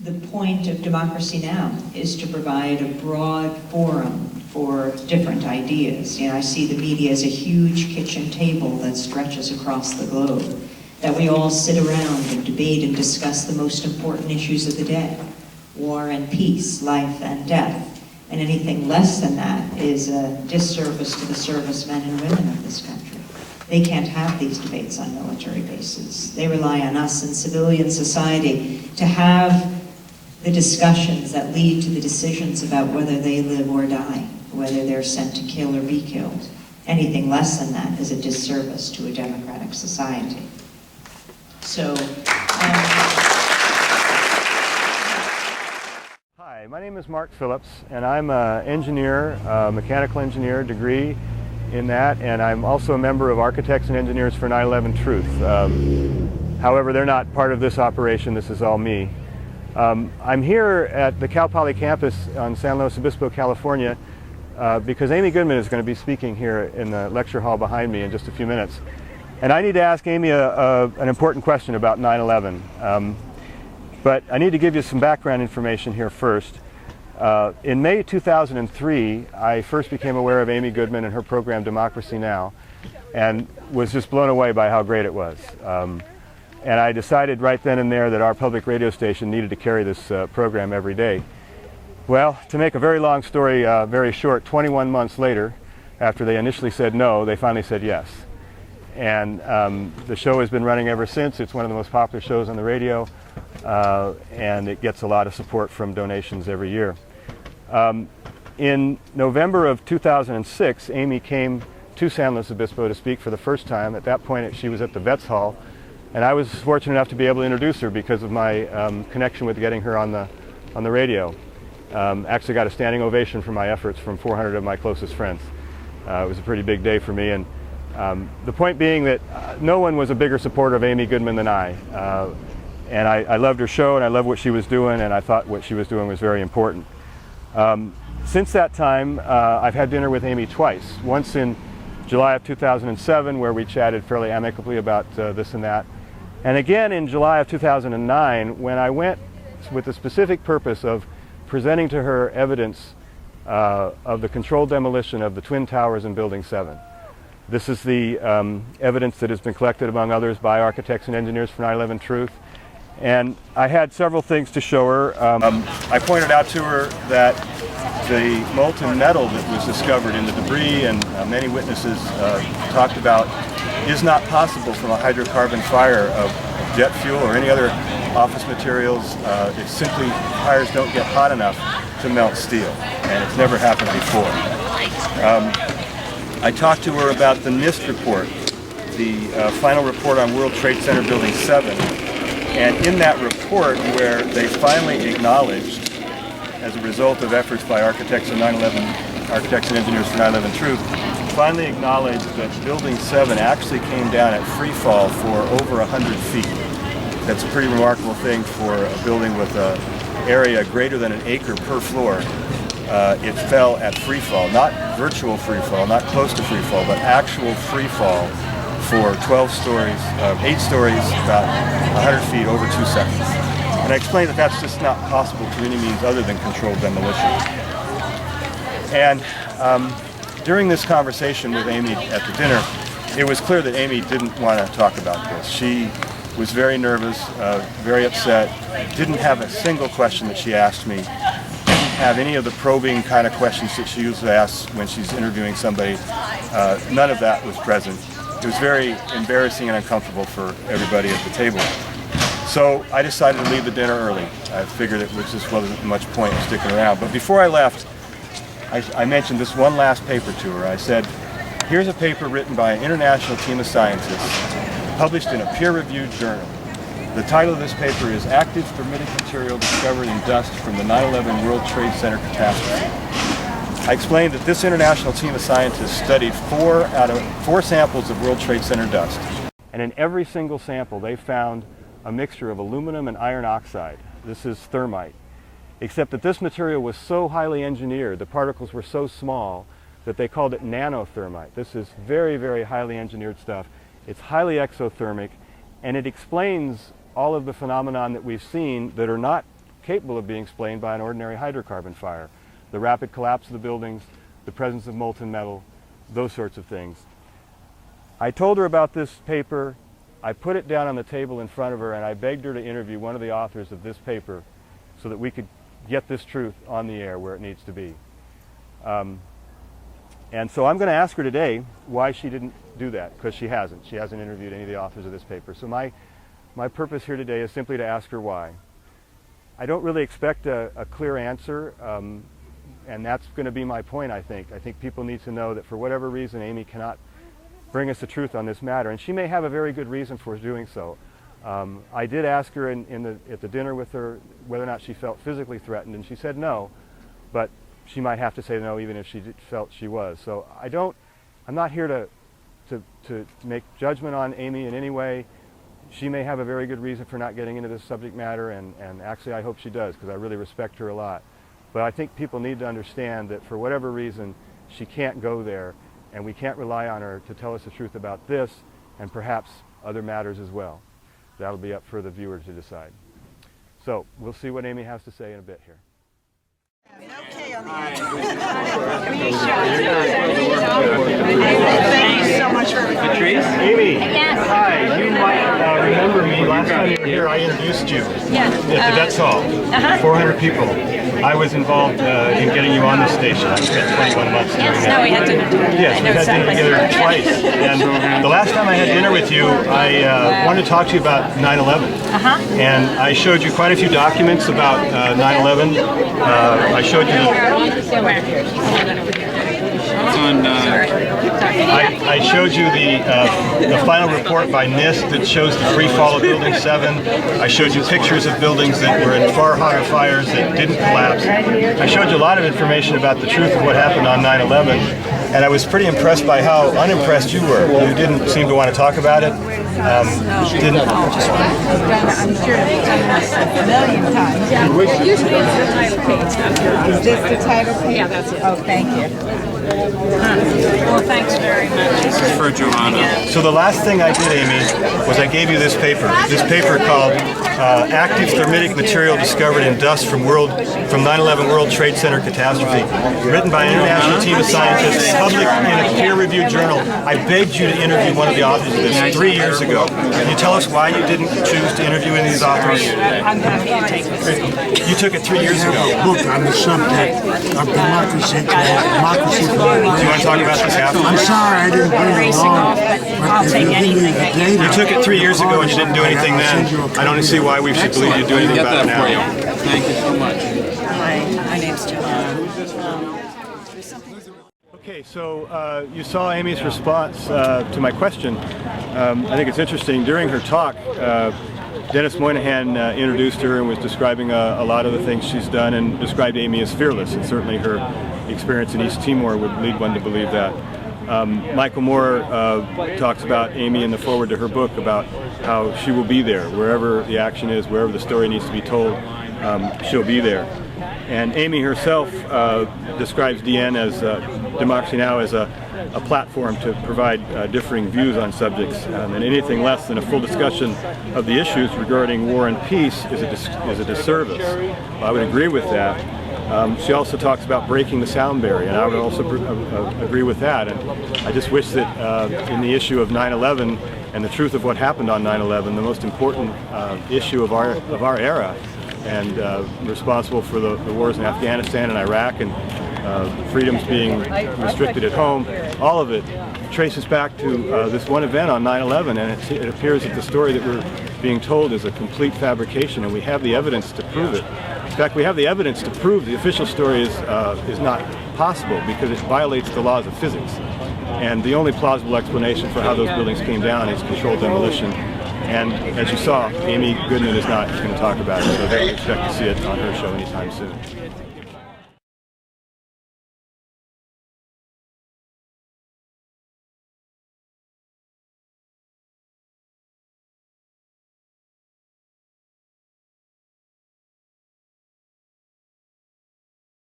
the point of Democracy Now! Is to provide a broad forum for different ideas. You know, I see the media as a huge kitchen table that stretches across the globe, that we all sit around and debate and discuss the most important issues of the day: war and peace, life and death. And anything less than that is a disservice to the servicemen and women of this country. They can't have these debates on military bases. They rely on us in civilian society to have the discussions that lead to the decisions about whether they live or die, whether they're sent to kill or be killed. Anything less than that is a disservice to a democratic society. So, Hi, my name is Mark Phillips, and I'm an engineer, mechanical engineer, degree in that, and I'm also a member of Architects and Engineers for 9/11 Truth. However, they're not part of this operation. This is all me. I'm here at the Cal Poly campus on San Luis Obispo, California, because Amy Goodman is going to be speaking here in the lecture hall behind me in just a few minutes. And I need to ask Amy an important question about 9/11. But I need to give you some background information here first. In May 2003, I first became aware of Amy Goodman and her program Democracy Now! And was just blown away by how great it was. And I decided right then and there that our public radio station needed to carry this program every day. Well, to make a very long story very short, 21 months later, after they initially said no, they finally said yes. And the show has been running ever since. It's one of the most popular shows on the radio, and it gets a lot of support from donations every year. In November of 2006, Amy came to San Luis Obispo to speak for the first time. At that point, she was at the Vets Hall, and I was fortunate enough to be able to introduce her because of my connection with getting her on the radio. Actually got a standing ovation for my efforts from 400 of my closest friends. It was a pretty big day for me, and the point being that no one was a bigger supporter of Amy Goodman than I. And I loved her show, and I loved what she was doing, and I thought what she was doing was very important. Since that time, I've had dinner with Amy twice. Once in July of 2007, where we chatted fairly amicably about this and that. And again in July of 2009, when I went with the specific purpose of presenting to her evidence of the controlled demolition of the Twin Towers in Building 7. This is the evidence that has been collected, among others, by Architects and Engineers for 9/11 Truth. And I had several things to show her. I pointed out to her that the molten metal that was discovered in the debris, and many witnesses talked about, is not possible from a hydrocarbon fire of jet fuel or any other office materials. It's simply, fires don't get hot enough to melt steel, and it's never happened before. I talked to her about the NIST report, the final report on World Trade Center Building 7, and in that report, where they finally acknowledged, as a result of efforts by Architects and Engineers for 9/11 Truth, finally acknowledged that Building 7 actually came down at free fall for over 100 feet. That's a pretty remarkable thing for a building with an area greater than an acre per floor. It fell at free fall, not virtual free fall, not close to free fall, but actual free fall for 12 stories, 8 stories, about 100 feet over 2 seconds. And I explained that that's just not possible to any means other than controlled demolition. And during this conversation with Amy at the dinner, it was clear that Amy didn't want to talk about this. She was very nervous, very upset, didn't have a single question that she asked me, didn't have any of the probing kind of questions that she usually asks when she's interviewing somebody. None of that was present. It was very embarrassing and uncomfortable for everybody at the table. So I decided to leave the dinner early. I figured it just wasn't much point in sticking around. But before I left, I mentioned this one last paper to her. I said, here's a paper written by an international team of scientists, published in a peer-reviewed journal. The title of this paper is Active Thermitic Material Discovered in Dust from the 9/11 World Trade Center Catastrophe. I explained that this international team of scientists studied 4 samples of World Trade Center dust. And in every single sample, they found a mixture of aluminum and iron oxide. This is thermite. Except that this material was so highly engineered, the particles were so small, that they called it nanothermite. This is very, very highly engineered stuff. It's highly exothermic, and it explains all of the phenomenon that we've seen that are not capable of being explained by an ordinary hydrocarbon fire. The rapid collapse of the buildings, the presence of molten metal, those sorts of things. I told her about this paper. I put it down on the table in front of her, and I begged her to interview one of the authors of this paper so that we could get this truth on the air where it needs to be. And so I'm going to ask her today why she didn't do that, because she hasn't. She hasn't interviewed any of the authors of this paper. So my purpose here today is simply to ask her why. I don't really expect a clear answer, and that's going to be my point, I think. I think people need to know that for whatever reason, Amy cannot bring us the truth on this matter, and she may have a very good reason for doing so. I did ask her at the dinner with her whether or not she felt physically threatened, and she said no, but she might have to say no even if she felt she was. So I'm not here to make judgment on Amy in any way. She may have a very good reason for not getting into this subject matter, and actually I hope she does, because I really respect her a lot. But I think people need to understand that for whatever reason, she can't go there, and we can't rely on her to tell us the truth about this and perhaps other matters as well. That'll be up for the viewer to decide. So we'll see what Amy has to say in a bit here. Okay on the end. Thank you so much for Patrice? Amy. Yes. Hi. You might remember me. Last time you were here, I introduced you Yes. at the Vets Hall. 400 people. I was involved in getting you on the station. I spent 21 months doing that. No, we had dinner together. Yes, we had dinner together twice. And the last time I had dinner with you, I wanted to talk to you about 9/11. And I showed you quite a few documents about 9/11. I showed you I showed you the final report by NIST that shows the free fall of Building 7. I showed you pictures of buildings that were in far hotter fires that didn't collapse. I showed you a lot of information about the truth of what happened on 9/11, and I was pretty impressed by how unimpressed you were. You didn't seem to want to talk about it. I'm sure you've done this a million times. Usually it's the title page. Is this the title page? Yeah, that's it. Oh, thank you. Well, thanks very much. This is for Joanna. So the last thing I did, Amy, was I gave you this paper called Active Thermitic Material Discovered in Dust from 9/11 World Trade Center Catastrophe, written by an international team of scientists, published in a peer-reviewed journal. I begged you to interview one of the authors of this 3 years ago. Can you tell us why you didn't choose to interview any of these authors? I'm happy to take this. You took it 3 years ago. Book on the subject of democracy. Do you want to talk about this after? I'm sorry I didn't bring it Racing along. off, but I'll take anything. You took it 3 years ago and you didn't do anything then. I don't see why we should believe you do anything Get about it that for now. you. Thank you so much. My name's Joanna. Okay, so you saw Amy's response to my question. I think it's interesting. During her talk, Dennis Moynihan introduced her and was describing a lot of the things she's done and described Amy as fearless, and certainly her experience in East Timor would lead one to believe that. Michael Moore talks about Amy in the foreword to her book about how she will be there wherever the action is, wherever the story needs to be told, she'll be there. And Amy herself describes DN as Democracy Now! As a platform to provide differing views on subjects, and anything less than a full discussion of the issues regarding war and peace is a disservice. I would agree with that. She also talks about breaking the sound barrier, and I would also agree with that. And I just wish that in the issue of 9/11 and the truth of what happened on 9/11, the most important issue of our era, and responsible for the wars in Afghanistan and Iraq and freedoms being restricted at home, all of it traces back to this one event on 9/11, and it appears that the story that we're being told is a complete fabrication, and we have the evidence to prove it. In fact, we have the evidence to prove the official story is not possible because it violates the laws of physics. And the only plausible explanation for how those buildings came down is controlled demolition. And as you saw, Amy Goodman is not going to talk about it, so I don't expect to see it on her show anytime soon.